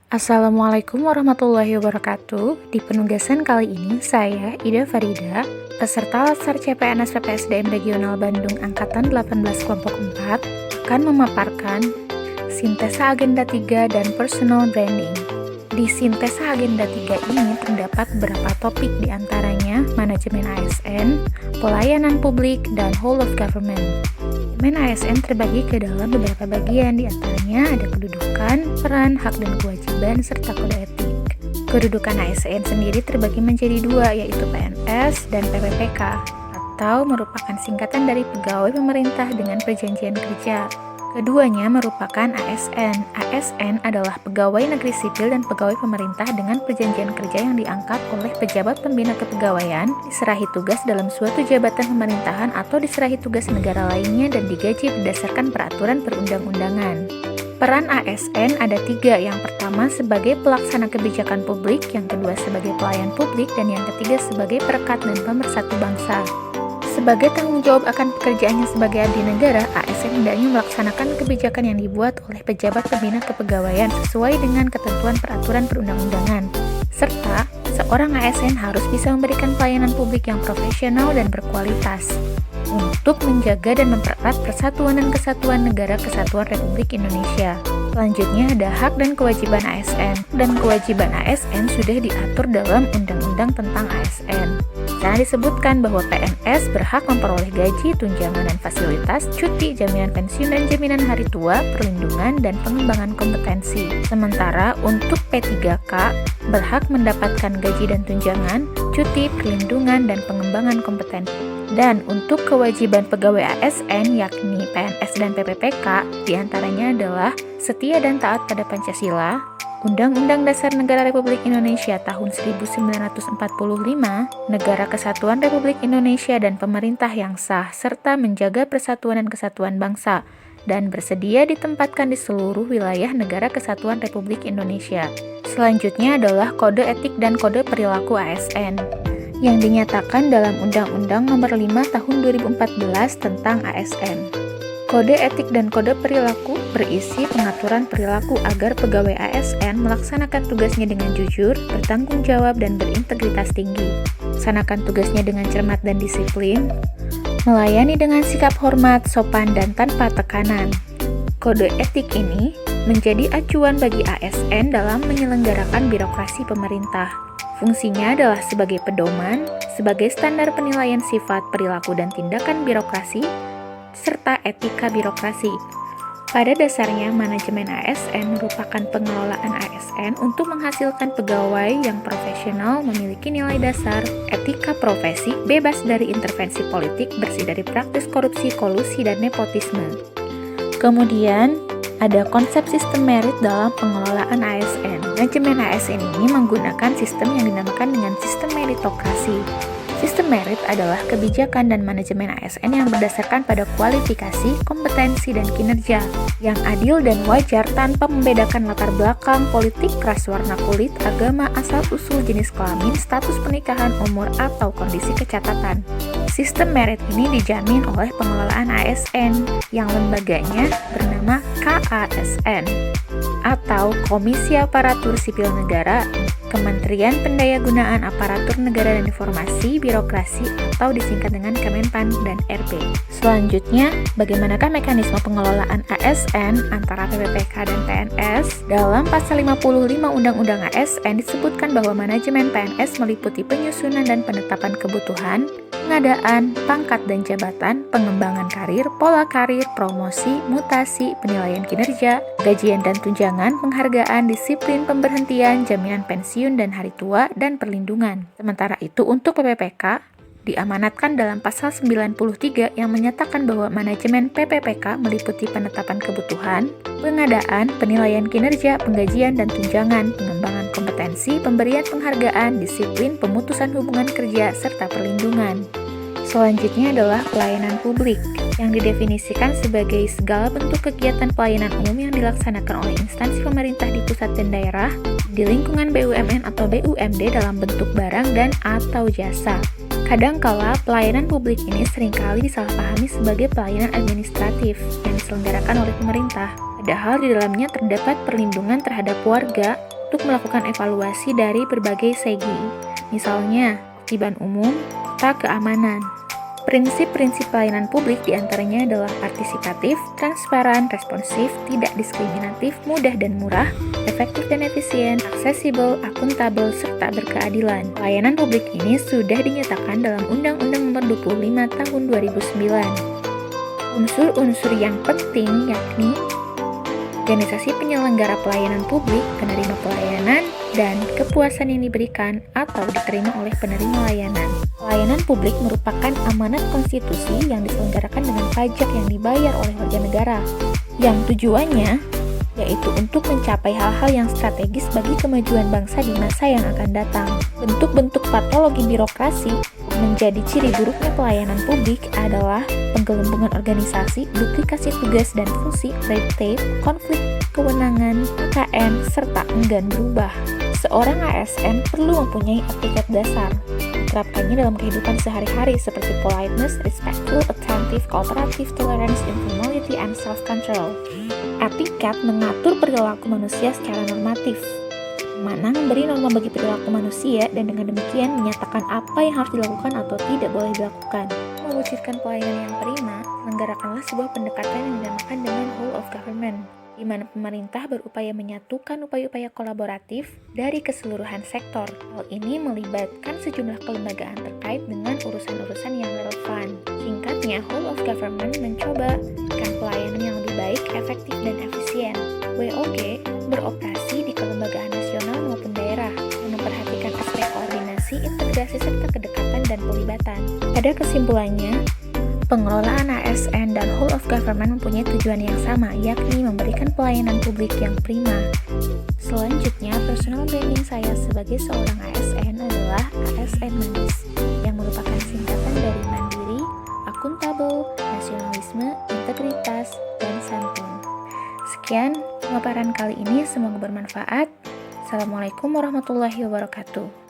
Assalamualaikum warahmatullahi wabarakatuh. Di penugasan kali ini, saya, Ida Farida, peserta Latsar CPNS PPSDM Regional Bandung Angkatan 18 Kelompok 4, akan memaparkan Sintesa Agenda 3 dan Personal Branding. Di Sintesa Agenda 3 ini terdapat beberapa topik, diantaranya manajemen ASN, pelayanan publik, dan whole of government. Manajemen ASN terbagi ke dalam beberapa bagian, diantaranya ada kedudukan, peran, hak dan kewajiban, serta kode etik. Kedudukan ASN sendiri terbagi menjadi dua, yaitu PNS dan PPPK, atau merupakan singkatan dari Pegawai Pemerintah dengan Perjanjian Kerja. Keduanya merupakan ASN. ASN adalah pegawai negeri sipil dan pegawai pemerintah dengan perjanjian kerja yang diangkat oleh pejabat pembina kepegawaian, diserahi tugas dalam suatu jabatan pemerintahan atau diserahi tugas negara lainnya dan digaji berdasarkan peraturan perundang-undangan. Peran ASN ada tiga, yang pertama sebagai pelaksana kebijakan publik, yang kedua sebagai pelayan publik, dan yang ketiga sebagai perekat dan pemersatu bangsa. Sebagai tanggung jawab akan pekerjaannya sebagai abdi negara, ASN hendaknya melaksanakan kebijakan yang dibuat oleh pejabat pembina kepegawaian sesuai dengan ketentuan peraturan perundang-undangan. Serta, seorang ASN harus bisa memberikan pelayanan publik yang profesional dan berkualitas untuk menjaga dan mempererat persatuan dan kesatuan Negara Kesatuan Republik Indonesia. Selanjutnya ada hak dan kewajiban ASN. Dan kewajiban ASN sudah diatur dalam Undang-Undang tentang ASN. Sana disebutkan bahwa PNS berhak memperoleh gaji, tunjangan dan fasilitas, cuti, jaminan pensiun dan jaminan hari tua, perlindungan dan pengembangan kompetensi. Sementara untuk P3K berhak mendapatkan gaji dan tunjangan, cuti, perlindungan dan pengembangan kompetensi. Dan untuk kewajiban pegawai ASN yakni PNS dan PPPK diantaranya adalah setia dan taat pada Pancasila, Undang-Undang Dasar Negara Republik Indonesia tahun 1945, Negara Kesatuan Republik Indonesia dan pemerintah yang sah, serta menjaga persatuan dan kesatuan bangsa, dan bersedia ditempatkan di seluruh wilayah Negara Kesatuan Republik Indonesia. Selanjutnya adalah kode etik dan kode perilaku ASN yang dinyatakan dalam Undang-Undang Nomor 5 Tahun 2014 tentang ASN. Kode etik dan kode perilaku berisi pengaturan perilaku agar pegawai ASN melaksanakan tugasnya dengan jujur, bertanggung jawab, dan berintegritas tinggi, melaksanakan tugasnya dengan cermat dan disiplin, melayani dengan sikap hormat, sopan, dan tanpa tekanan. Kode etik ini menjadi acuan bagi ASN dalam menyelenggarakan birokrasi pemerintah. Fungsinya adalah sebagai pedoman, sebagai standar penilaian sifat, perilaku, dan tindakan birokrasi, serta etika birokrasi. Pada dasarnya, manajemen ASN merupakan pengelolaan ASN untuk menghasilkan pegawai yang profesional, memiliki nilai dasar, etika profesi, bebas dari intervensi politik, bersih dari praktis korupsi, kolusi, dan nepotisme. Kemudian, ada konsep sistem merit dalam pengelolaan ASN. Manajemen ASN ini menggunakan sistem yang dinamakan dengan sistem meritokrasi. Sistem merit adalah kebijakan dan manajemen ASN yang berdasarkan pada kualifikasi, kompetensi, dan kinerja yang adil dan wajar tanpa membedakan latar belakang, politik, ras, warna kulit, agama, asal-usul, jenis kelamin, status pernikahan, umur, atau kondisi kecatatan. Sistem merit ini dijamin oleh pengelolaan ASN yang lembaganya bernama KASN atau Komisi Aparatur Sipil Negara, Kementerian Pendayagunaan Aparatur Negara dan Informasi Birokrasi atau disingkat dengan Kemenpan dan RP. Selanjutnya, bagaimanakah mekanisme pengelolaan ASN antara PPPK dan PNS? Dalam pasal 55 Undang-Undang ASN disebutkan bahwa manajemen PNS meliputi penyusunan dan penetapan kebutuhan, pengadaan, pangkat dan jabatan, pengembangan karir, pola karir, promosi, mutasi, penilaian kinerja, gajian dan tunjangan, penghargaan, disiplin, pemberhentian, jaminan pensiun dan hari tua, dan perlindungan. Sementara itu untuk PPPK diamanatkan dalam pasal 93 yang menyatakan bahwa manajemen PPPK meliputi penetapan kebutuhan, pengadaan, penilaian kinerja, penggajian dan tunjangan, pengembangan kompetensi, pemberian penghargaan, disiplin, pemutusan hubungan kerja, serta perlindungan. Selanjutnya adalah pelayanan publik, yang didefinisikan sebagai segala bentuk kegiatan pelayanan umum yang dilaksanakan oleh instansi pemerintah di pusat dan daerah, di lingkungan BUMN atau BUMD dalam bentuk barang dan atau jasa. Kadangkala pelayanan publik ini seringkali disalahpahami sebagai pelayanan administratif yang diselenggarakan oleh pemerintah. Padahal di dalamnya terdapat perlindungan terhadap warga untuk melakukan evaluasi dari berbagai segi, misalnya ketertiban umum, serta keamanan. Prinsip-prinsip pelayanan publik diantaranya adalah partisipatif, transparan, responsif, tidak diskriminatif, mudah dan murah, efektif dan efisien, aksesibel, akuntabel, serta berkeadilan. Pelayanan publik ini sudah dinyatakan dalam Undang-Undang Nomor 25 Tahun 2009. Unsur-unsur yang penting yakni organisasi penyelenggara pelayanan publik, penerima pelayanan, dan kepuasan yang diberikan atau diterima oleh penerima layanan. Pelayanan publik merupakan amanat konstitusi yang diselenggarakan dengan pajak yang dibayar oleh warga negara, yang tujuannya yaitu untuk mencapai hal-hal yang strategis bagi kemajuan bangsa di masa yang akan datang. Bentuk-bentuk patologi birokrasi menjadi ciri buruknya pelayanan publik adalah penggelembungan organisasi, duplikasi tugas dan fungsi, red tape, konflik kewenangan, KKN, serta enggan berubah. Seorang ASN perlu mempunyai etiket dasar, diterapkannya dalam kehidupan sehari-hari seperti politeness, respectful, attentive, cooperative, tolerance, informality, and self-control. Etiket mengatur perilaku manusia secara normatif, mana memberi norma bagi perilaku manusia dan dengan demikian menyatakan apa yang harus dilakukan atau tidak boleh dilakukan. Mewujudkan pelayanan yang prima, selenggarakanlah sebuah pendekatan yang dinamakan dengan whole of government, di mana pemerintah berupaya menyatukan upaya-upaya kolaboratif dari keseluruhan sektor. Hal ini melibatkan sejumlah kelembagaan terkait dengan urusan-urusan yang relevan. Singkatnya, whole of government mencoba memberikan pelayanan yang lebih baik, efektif, dan efisien. WOG beroperasi di kelembagaan nasional maupun daerah yang memperhatikan aspek koordinasi, integrasi, serta kedekatan dan pelibatan. Pada kesimpulannya, pengelolaan ASN dan whole of government mempunyai tujuan yang sama, yakni memberikan pelayanan publik yang prima. Selanjutnya, personal branding saya sebagai seorang ASN adalah ASN Manis, yang merupakan singkatan dari mandiri, akuntabel, nasionalisme, integritas, dan santun. Sekian pemaparan kali ini, semoga bermanfaat. Assalamualaikum warahmatullahi wabarakatuh.